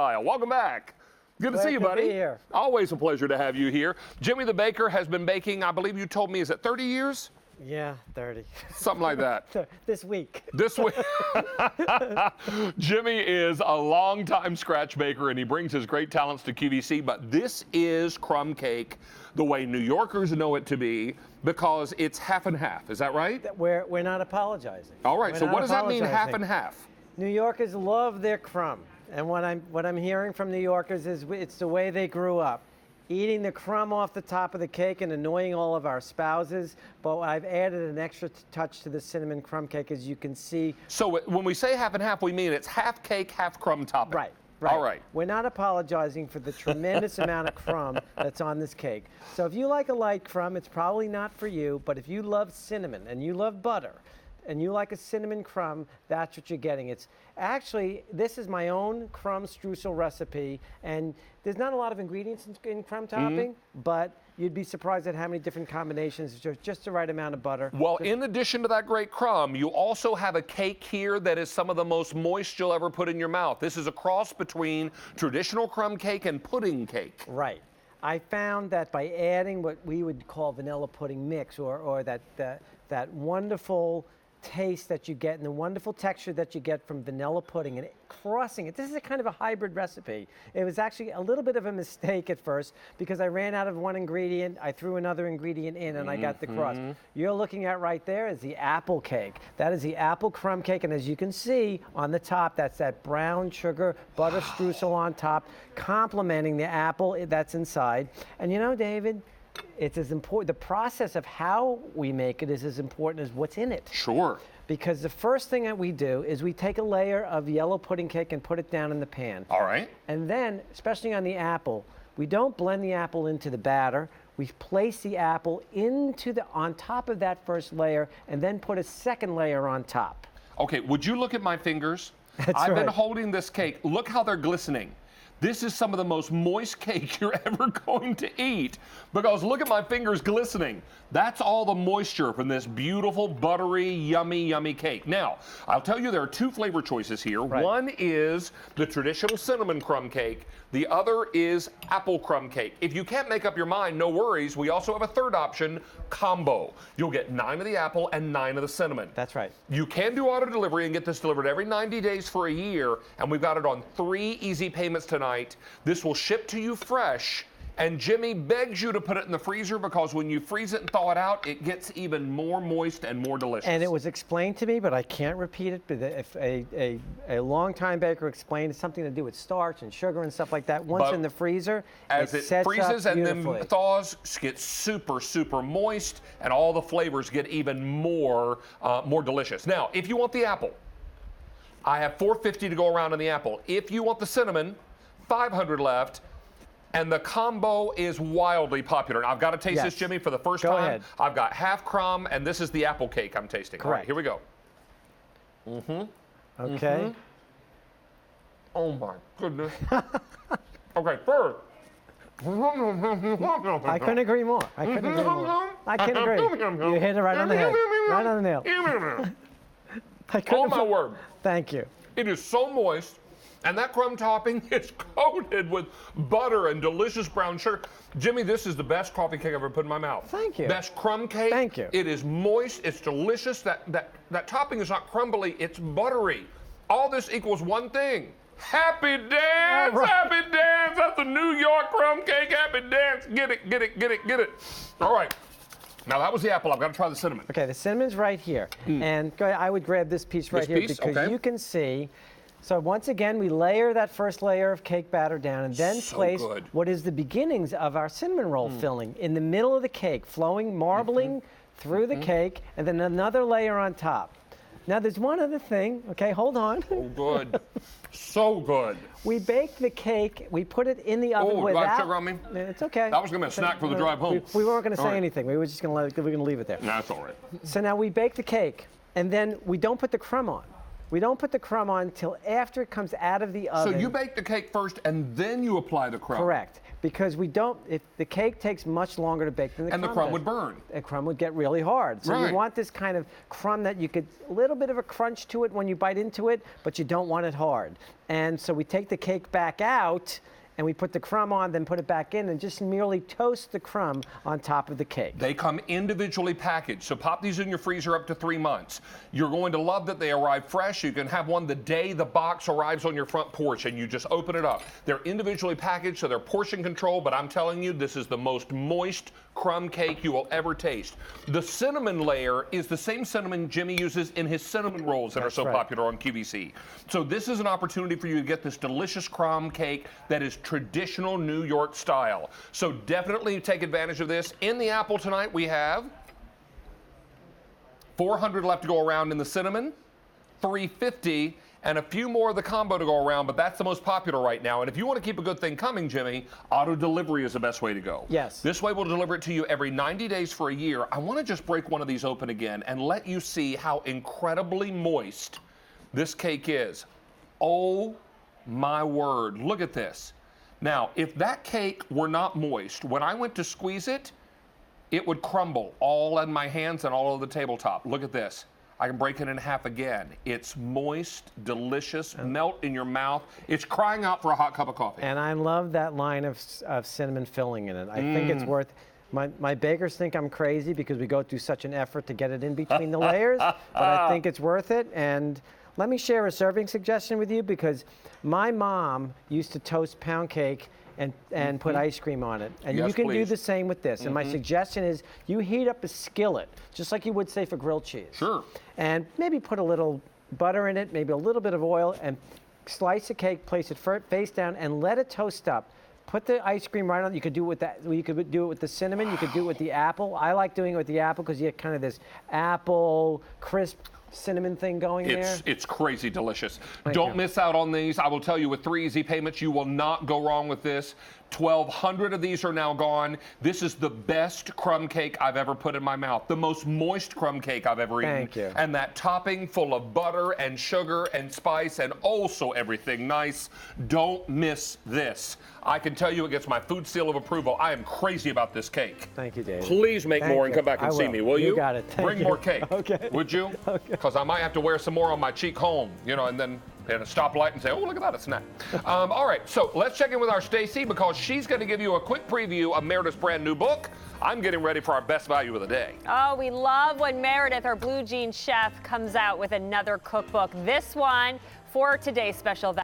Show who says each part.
Speaker 1: Welcome back. Good to see you, buddy.
Speaker 2: Be here.
Speaker 1: Always a pleasure to have you here. Jimmy the Baker has been baking, I believe you told me, is it 30 years?
Speaker 2: Yeah, 30.
Speaker 1: Something like that.
Speaker 2: This week.
Speaker 1: This week. Jimmy is a longtime scratch baker, and he brings his great talents to QVC, but this is crumb cake the way New Yorkers know it to be, because it's half and half. Is that right?
Speaker 2: We're not apologizing.
Speaker 1: All right,
Speaker 2: We're
Speaker 1: so
Speaker 2: not
Speaker 1: what does that mean, half
Speaker 2: apologizing.
Speaker 1: and half?
Speaker 2: New Yorkers love their crumb. And what I'm hearing from New Yorkers is it's the way they grew up. Eating the crumb off the top of the cake and annoying all of our spouses, but I've added an extra touch to the cinnamon crumb cake, as you can see.
Speaker 1: So when we say half and half, we mean it's half cake, half crumb topping.
Speaker 2: Right.
Speaker 1: All right.
Speaker 2: We're not apologizing for the tremendous amount of crumb that's on this cake. So if you like a light crumb, it's probably not for you, but if you love cinnamon and you love butter, and you like a cinnamon crumb, that's what you're getting. It's actually, this is my own crumb streusel recipe, and there's not a lot of ingredients in crumb topping, but you'd be surprised at how many different combinations, just the right amount of butter.
Speaker 1: Well, in addition to that great crumb, you also have a cake here that is some of the most moist you'll ever put in your mouth. This is a cross between traditional crumb cake and pudding cake.
Speaker 2: Right. I found that by adding what we would call vanilla pudding mix, or that wonderful taste that you get and the wonderful texture that you get from vanilla pudding and crossing it. This is a kind of a hybrid recipe. It was actually a little bit of a mistake at first because I ran out of one ingredient, I threw another ingredient in, and I got the cross. You're looking at right there is the apple cake. That is the apple crumb cake, and as you can see on the top, that's that brown sugar butter streusel on top, complementing the apple that's inside. And you know, David, it's as important, the process of how we make it is as important as what's in it.
Speaker 1: Sure.
Speaker 2: Because the first thing that we do is we take a layer of yellow pudding cake and put it down in the pan.
Speaker 1: All right.
Speaker 2: And then, especially on the apple, we don't blend the apple into the batter. We place the apple on top of that first layer and then put a second layer on top.
Speaker 1: Okay, would you look at my fingers?
Speaker 2: That's
Speaker 1: I've been
Speaker 2: right.
Speaker 1: holding this cake. Look how they're glistening. This is some of the most moist cake you're ever going to eat, because look at my fingers glistening. That's all the moisture from this beautiful, buttery, yummy, yummy cake. Now, I'll tell you there are two flavor choices here.
Speaker 2: Right.
Speaker 1: One is the traditional cinnamon crumb cake. The other is apple crumb cake. If you can't make up your mind, no worries. We also have a third option, combo. You'll get 9 of the apple and 9 of the cinnamon.
Speaker 2: That's right.
Speaker 1: You can do auto delivery and get this delivered every 90 days for a year, and we've got it on 3 easy payments tonight. This will ship to you fresh, and Jimmy begs you to put it in the freezer because when you freeze it and thaw it out, it gets even more moist and more delicious.
Speaker 2: And it was explained to me, but I can't repeat it. But if a longtime baker explained, it's something to do with starch and sugar and stuff like that. Once
Speaker 1: But
Speaker 2: in the freezer,
Speaker 1: as it
Speaker 2: sets
Speaker 1: freezes
Speaker 2: up
Speaker 1: and then
Speaker 2: beautifully.
Speaker 1: thaws, gets super, super moist, and all the flavors get even more delicious. Now, if you want the apple, I have $4.50 to go around on the apple. If you want the cinnamon, $500 left. And the combo is wildly popular. And I've got to taste this, Jimmy, for the first
Speaker 2: Go
Speaker 1: time.
Speaker 2: ahead.
Speaker 1: I've got half crumb, and this is the apple cake I'm tasting. All right,
Speaker 2: Correct.
Speaker 1: here we go.
Speaker 2: Okay.
Speaker 1: Oh, my goodness. Okay, first.
Speaker 2: I couldn't agree more. I couldn't agree more. I can agree. You hit it right on the head. Right on the nail. I couldn't
Speaker 1: Oh, my word.
Speaker 2: Thank you.
Speaker 1: It is so moist, and that crumb topping is coated with butter and delicious brown sugar. Jimmy, this is the best coffee cake I've ever put in my mouth.
Speaker 2: Thank you.
Speaker 1: Best crumb cake.
Speaker 2: Thank you.
Speaker 1: It is moist. It's delicious. That topping is not crumbly. It's buttery. All this equals one thing. Happy dance!
Speaker 2: All right.
Speaker 1: Happy dance! That's the New York crumb cake. Happy dance! Get it, get it, get it, get it. All right. Now that was the apple. I've got to try the cinnamon.
Speaker 2: Okay, the cinnamon's right here. And I would grab this piece right here
Speaker 1: piece?
Speaker 2: because
Speaker 1: Okay.
Speaker 2: you can see. So once again, we layer that first layer of cake batter down and then
Speaker 1: So
Speaker 2: place
Speaker 1: good.
Speaker 2: what is the beginnings of our cinnamon roll filling in the middle of the cake, flowing, marbling through the cake, and then another layer on top. Now there's one other thing, okay, hold on.
Speaker 1: Oh, good. So good.
Speaker 2: We bake the cake, we put it in the oven
Speaker 1: Oh, do I
Speaker 2: without...
Speaker 1: have sugar on me?
Speaker 2: It's okay.
Speaker 1: That was gonna be a snack for the drive home.
Speaker 2: We weren't going to say
Speaker 1: All right.
Speaker 2: anything. We were just going to leave it there.
Speaker 1: That's all right.
Speaker 2: So now we bake the cake, and then we don't put the crumb on. We don't put the crumb on until after it comes out of the oven.
Speaker 1: So you bake the cake first and then you apply the crumb.
Speaker 2: Correct. Because we don't, if the cake takes much longer to bake than the crumb
Speaker 1: And the crumb
Speaker 2: does.
Speaker 1: would burn.
Speaker 2: The crumb would get really hard. So
Speaker 1: Right.
Speaker 2: you want this kind of crumb that you could, a little bit of a crunch to it when you bite into it, but you don't want it hard. And so we take the cake back out and we put the crumb on, then put it back in and just merely toast the crumb on top of the cake.
Speaker 1: They come individually packaged, so pop these in your freezer up to 3 months. You're going to love that they arrive fresh. You can have one the day the box arrives on your front porch and you just open it up. They're individually packaged, so they're portion control, but I'm telling you, this is the most moist crumb cake you will ever taste. The cinnamon layer is the same cinnamon Jimmy uses in his cinnamon rolls that are so popular on QVC. So this is an opportunity for you to get this delicious crumb cake that is traditional New York style. So definitely take advantage of this. In the apple tonight, we have 400 left to go around in the cinnamon, 350, and a few more of the combo to go around, but that's the most popular right now. And if you want to keep a good thing coming, Jimmy, auto delivery is the best way to go.
Speaker 2: Yes.
Speaker 1: This way we'll deliver it to you every 90 days for a year. I want to just break one of these open again and let you see how incredibly moist this cake is. Oh my word, look at this. Now, if that cake were not moist, when I went to squeeze it, it would crumble all in my hands and all over the tabletop. Look at this. I can break it in half again. It's moist, delicious, melt in your mouth. It's crying out for a hot cup of coffee.
Speaker 2: And I love that line of cinnamon filling in it. I think it's worth, my bakers think I'm crazy because we go through such an effort to get it in between the layers, but I think it's worth it. And let me share a serving suggestion with you because my mom used to toast pound cake and put ice cream on it. And
Speaker 1: Yes,
Speaker 2: you can do
Speaker 1: please.
Speaker 2: the same with this. And my suggestion is you heat up a skillet, just like you would say for grilled cheese.
Speaker 1: Sure.
Speaker 2: And maybe put a little butter in it, maybe a little bit of oil, and slice a cake, place it face down, and let it toast up. Put the ice cream right on. You could do it with that. You could do it with the cinnamon. You could do it with the apple. I like doing it with the apple because you get kind of this apple crisp cinnamon thing going there.
Speaker 1: It's crazy delicious.
Speaker 2: Thank
Speaker 1: Don't
Speaker 2: you.
Speaker 1: miss out on these. I will tell you, with 3 easy payments, you will not go wrong with this. 1,200 of these are now gone. This is the best crumb cake I've ever put in my mouth. The most moist crumb cake I've ever eaten.
Speaker 2: Thank you.
Speaker 1: And that topping full of butter and sugar and spice and also everything nice. Don't miss this. I can tell you it gets my food seal of approval. I am crazy about this cake.
Speaker 2: Thank you, David.
Speaker 1: Please make
Speaker 2: Thank
Speaker 1: more and
Speaker 2: you.
Speaker 1: come back and
Speaker 2: I
Speaker 1: see
Speaker 2: will.
Speaker 1: me, will you?
Speaker 2: You got it. Thank
Speaker 1: Bring
Speaker 2: you.
Speaker 1: more cake.
Speaker 2: Okay.
Speaker 1: Would you?
Speaker 2: Okay.
Speaker 1: Because I might have to wear some more on my cheek home, you know, and then hit a stoplight and say, oh, look at that, a snack. All right, so let's check in with our Stacy because she's going to give you a quick preview of Meredith's brand new book. I'm getting ready for our best value of the day.
Speaker 3: Oh, we love when Meredith, our blue jean chef, comes out with another cookbook. This one for today's special value.